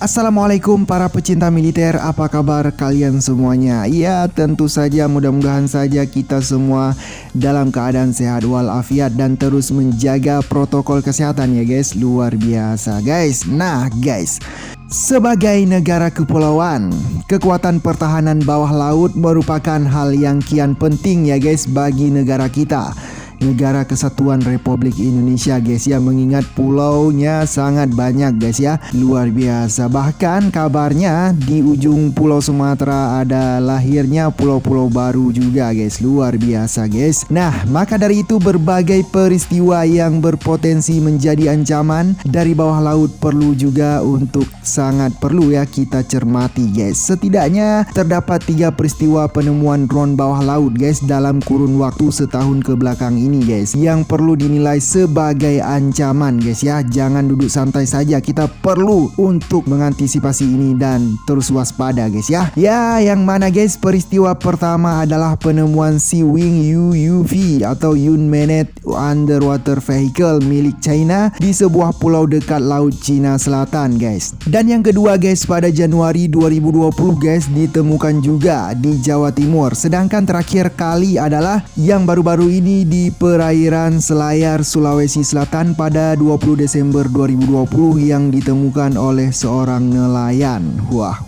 Assalamualaikum para pecinta militer, apa kabar kalian semuanya? Ya, tentu saja mudah-mudahan saja kita semua dalam keadaan sehat walafiat dan terus menjaga protokol kesehatan ya guys. Luar biasa guys. Nah guys, sebagai negara kepulauan, kekuatan pertahanan bawah laut merupakan hal yang kian penting ya guys bagi negara kita, Negara Kesatuan Republik Indonesia guys ya, mengingat pulaunya sangat banyak guys ya, luar biasa. Bahkan kabarnya di ujung Pulau Sumatera ada lahirnya pulau-pulau baru juga guys, luar biasa guys. Nah, maka dari itu berbagai peristiwa yang berpotensi menjadi ancaman dari bawah laut perlu juga untuk sangat perlu ya kita cermati guys. Setidaknya terdapat 3 peristiwa penemuan drone bawah laut guys dalam kurun waktu setahun ke belakang ini guys, yang perlu dinilai sebagai ancaman guys ya. Jangan duduk santai saja, kita perlu untuk mengantisipasi ini dan terus waspada guys ya. Ya, yang mana guys, peristiwa pertama adalah penemuan Sea Wing UUV atau Unmanned Underwater Vehicle milik China di sebuah pulau dekat Laut Cina Selatan guys. Dan yang kedua guys, pada Januari 2020 guys ditemukan juga di Jawa Timur. Sedangkan terakhir kali adalah yang baru-baru ini di perairan Selayar, Sulawesi Selatan pada 20 Desember 2020 yang ditemukan oleh seorang nelayan. Wah.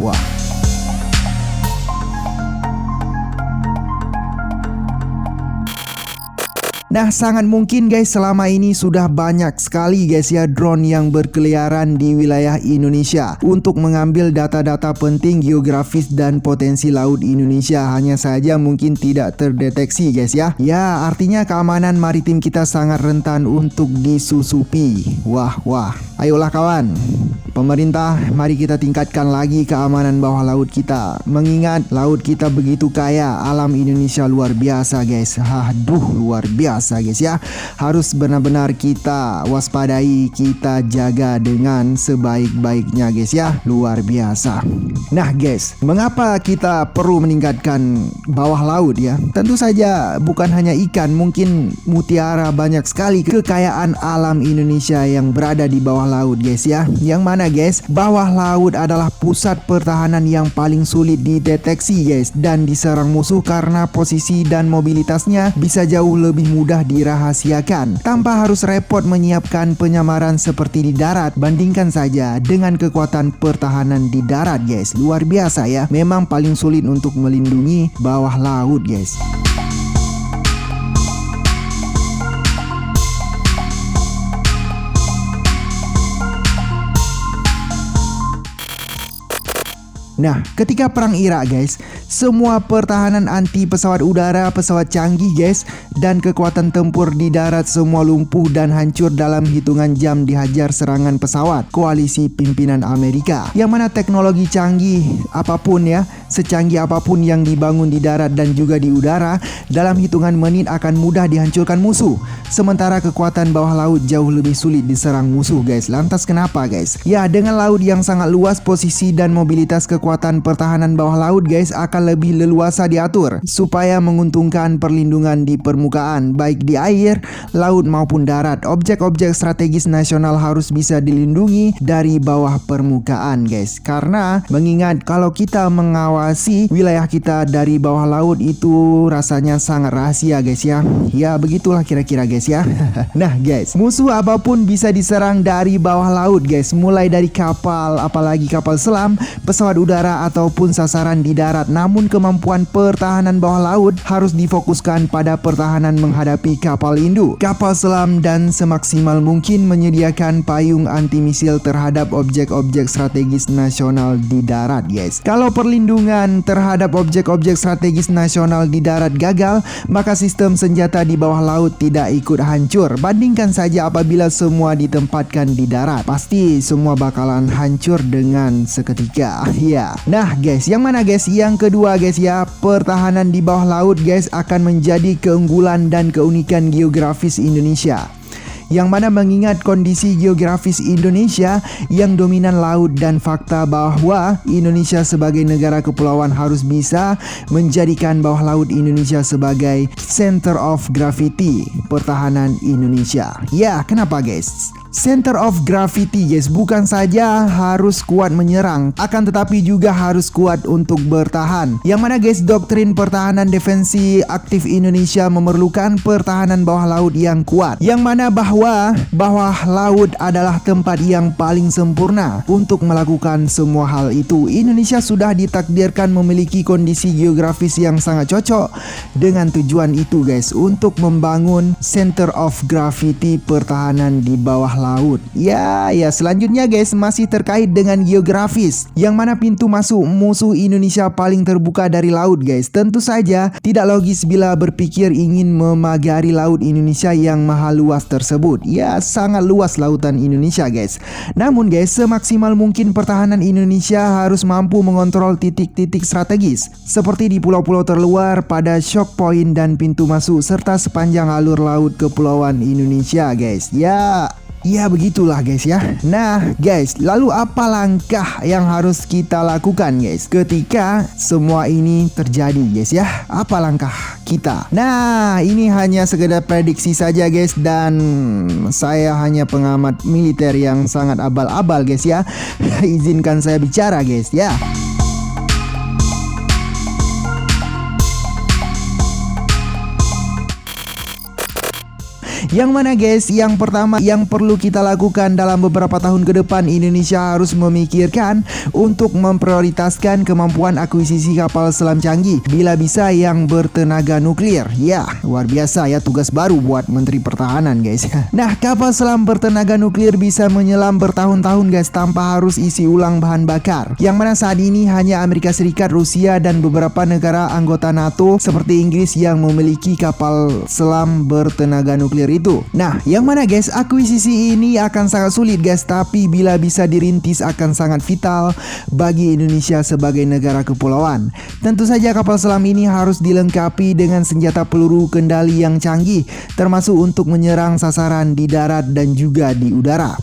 Nah, sangat mungkin guys selama ini sudah banyak sekali guys ya drone yang berkeliaran di wilayah Indonesia untuk mengambil data-data penting geografis dan potensi laut Indonesia, hanya saja mungkin tidak terdeteksi guys ya. Ya, artinya keamanan maritim kita sangat rentan untuk disusupi. Wah. Ayolah kawan, pemerintah, mari kita tingkatkan lagi keamanan bawah laut kita. Mengingat laut kita begitu kaya, alam Indonesia luar biasa guys. Luar biasa guys ya. Harus benar-benar kita waspadai, kita jaga dengan sebaik-baiknya guys ya. Luar biasa. Nah guys, mengapa kita perlu meningkatkan bawah laut ya? Tentu saja bukan hanya ikan, mungkin mutiara, banyak sekali kekayaan alam Indonesia yang berada di bawah laut guys ya. Yang mana guys, bawah laut adalah pusat pertahanan yang paling sulit dideteksi guys dan diserang musuh karena posisi dan mobilitasnya bisa jauh lebih mudah dirahasiakan tanpa harus repot menyiapkan penyamaran seperti di darat. Bandingkan saja dengan kekuatan pertahanan di darat guys. Luar biasa ya, memang paling sulit untuk melindungi bawah laut guys. Nah, ketika perang Irak guys, semua pertahanan anti pesawat udara, pesawat canggih guys, dan kekuatan tempur di darat semua lumpuh dan hancur dalam hitungan jam dihajar serangan pesawat koalisi pimpinan Amerika. Yang mana teknologi canggih apapun ya, secanggih apapun yang dibangun di darat dan juga di udara, dalam hitungan menit akan mudah dihancurkan musuh. Sementara kekuatan bawah laut jauh lebih sulit diserang musuh guys. Lantas kenapa guys? Ya, dengan laut yang sangat luas, posisi dan mobilitas kekuatan pertahanan bawah laut guys akan lebih leluasa diatur supaya menguntungkan perlindungan di permukaan, baik di air, laut maupun darat. Objek-objek strategis nasional harus bisa dilindungi dari bawah permukaan guys. Karena mengingat kalau kita mengawasi wilayah kita dari bawah laut itu rasanya sangat rahasia guys ya. Ya begitulah kira-kira guys ya. Nah guys, musuh apapun bisa diserang dari bawah laut guys, mulai dari kapal, apalagi kapal selam, pesawat udara ataupun sasaran di darat. Namun kemampuan pertahanan bawah laut harus difokuskan pada pertahanan menghadapi kapal induk, kapal selam, dan semaksimal mungkin menyediakan payung anti misil terhadap objek-objek strategis nasional di darat guys. Kalau perlindungan terhadap objek-objek strategis nasional di darat gagal, maka sistem senjata di bawah laut tidak ikut hancur. Bandingkan saja apabila semua ditempatkan di darat, pasti semua bakalan hancur dengan seketika ya. Nah guys, yang mana guys? Yang kedua guys ya, pertahanan di bawah laut guys akan menjadi keunggulan dan keunikan geografis Indonesia. Yang mana mengingat kondisi geografis Indonesia yang dominan laut dan fakta bahwa Indonesia sebagai negara kepulauan harus bisa menjadikan bawah laut Indonesia sebagai center of gravity pertahanan Indonesia. Ya, kenapa guys? Center of gravity guys, bukan saja harus kuat menyerang, akan tetapi juga harus kuat untuk bertahan. Yang mana guys, doktrin pertahanan defensi aktif Indonesia memerlukan pertahanan bawah laut yang kuat. Yang mana bahwa bawah laut adalah tempat yang paling sempurna untuk melakukan semua hal itu. Indonesia sudah ditakdirkan memiliki kondisi geografis yang sangat cocok dengan tujuan itu guys, untuk membangun center of gravity pertahanan di bawah laut. Ya, selanjutnya guys, masih terkait dengan geografis, yang mana pintu masuk musuh Indonesia paling terbuka dari laut guys. Tentu saja tidak logis bila berpikir ingin memagari laut Indonesia yang maha luas tersebut. Ya, sangat luas lautan Indonesia guys. Namun guys, semaksimal mungkin pertahanan Indonesia harus mampu mengontrol titik-titik strategis seperti di pulau-pulau terluar pada shock point dan pintu masuk serta sepanjang alur laut kepulauan Indonesia guys. Ya begitulah guys ya. Nah guys, lalu apa langkah yang harus kita lakukan guys ketika semua ini terjadi guys ya? Apa langkah kita? Nah, ini hanya sekedar prediksi saja guys, dan saya hanya pengamat militer yang sangat abal-abal guys ya. Izinkan saya bicara guys ya. Yang mana guys, yang pertama yang perlu kita lakukan dalam beberapa tahun ke depan, Indonesia harus memikirkan untuk memprioritaskan kemampuan akuisisi kapal selam canggih, bila bisa yang bertenaga nuklir. Ya, luar biasa ya, tugas baru buat Menteri Pertahanan guys. Nah, kapal selam bertenaga nuklir bisa menyelam bertahun-tahun guys tanpa harus isi ulang bahan bakar. Yang mana saat ini hanya Amerika Serikat, Rusia, dan beberapa negara anggota NATO seperti Inggris yang memiliki kapal selam bertenaga nuklir itu. Nah, yang mana guys, akuisisi ini akan sangat sulit guys, tapi bila bisa dirintis akan sangat vital bagi Indonesia sebagai negara kepulauan. Tentu saja kapal selam ini harus dilengkapi dengan senjata peluru kendali yang canggih, termasuk untuk menyerang sasaran di darat dan juga di udara.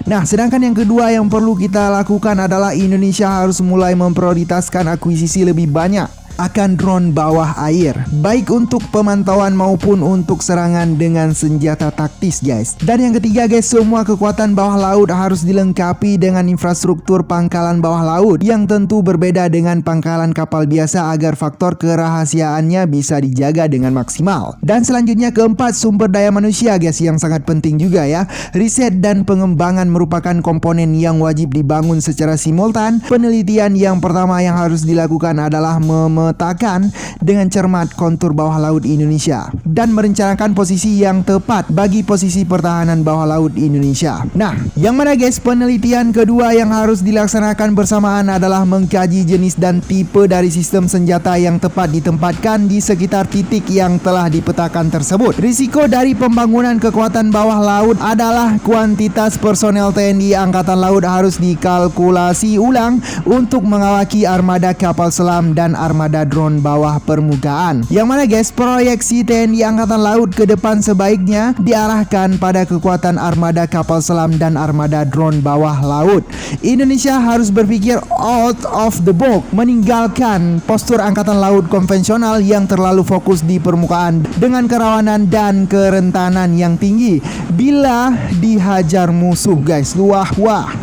Nah, sedangkan yang kedua yang perlu kita lakukan adalah Indonesia harus mulai memprioritaskan akuisisi lebih banyak akan drone bawah air, baik untuk pemantauan maupun untuk serangan dengan senjata taktis guys. Dan yang ketiga guys, semua kekuatan bawah laut harus dilengkapi dengan infrastruktur pangkalan bawah laut yang tentu berbeda dengan pangkalan kapal biasa agar faktor kerahasiaannya bisa dijaga dengan maksimal. Dan selanjutnya keempat, sumber daya manusia guys, yang sangat penting juga ya. Riset dan pengembangan merupakan komponen yang wajib dibangun secara simultan. Penelitian yang pertama yang harus dilakukan adalah memetakan dengan cermat kontur bawah laut Indonesia dan merencanakan posisi yang tepat bagi posisi pertahanan bawah laut Indonesia. Nah, yang mana guys, penelitian kedua yang harus dilaksanakan bersamaan adalah mengkaji jenis dan tipe dari sistem senjata yang tepat ditempatkan di sekitar titik yang telah dipetakan tersebut. Risiko dari pembangunan kekuatan bawah laut adalah kuantitas personel TNI Angkatan Laut harus dikalkulasi ulang untuk mengawaki armada kapal selam dan armada drone bawah permukaan. Yang mana guys, proyeksi TNI Angkatan Laut ke depan sebaiknya diarahkan pada kekuatan armada kapal selam dan armada drone bawah laut. Indonesia harus berpikir out of the box, meninggalkan postur Angkatan Laut konvensional yang terlalu fokus di permukaan dengan kerawanan dan kerentanan yang tinggi bila dihajar musuh guys. Wah.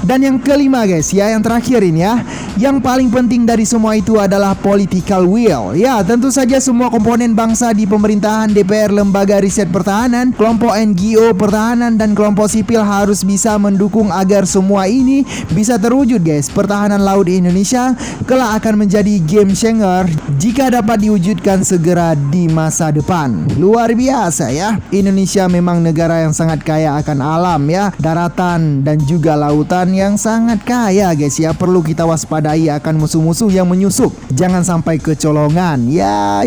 Dan yang kelima guys ya, yang terakhir ini ya, yang paling penting dari semua itu adalah political will. Ya, tentu saja semua komponen bangsa di pemerintahan, DPR, lembaga riset pertahanan, kelompok NGO pertahanan, dan kelompok sipil harus bisa mendukung agar semua ini bisa terwujud guys. Pertahanan laut Indonesia kelak akan menjadi game changer jika dapat diwujudkan segera di masa depan. Luar biasa ya. Indonesia memang negara yang sangat kaya akan alam ya, daratan dan juga lautan yang sangat kaya guys ya. Perlu kita waspadai akan musuh-musuh yang menyusup. Jangan sampai kecolongan. Ya.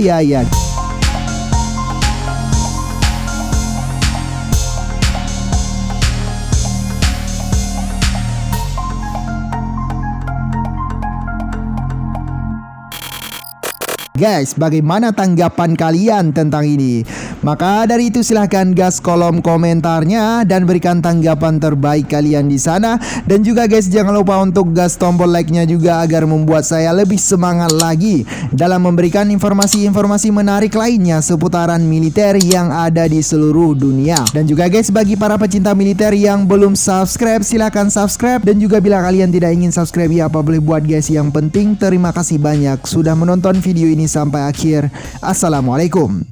Guys, bagaimana tanggapan kalian tentang ini? Maka dari itu silahkan gas kolom komentarnya dan berikan tanggapan terbaik kalian di sana. Dan juga guys, jangan lupa untuk gas tombol like-nya juga agar membuat saya lebih semangat lagi dalam memberikan informasi-informasi menarik lainnya seputaran militer yang ada di seluruh dunia. Dan juga guys, bagi para pecinta militer yang belum subscribe, silahkan subscribe. Dan juga bila kalian tidak ingin subscribe, ya apa boleh buat guys. Yang penting terima kasih banyak sudah menonton video ini sampai akhir. Assalamualaikum.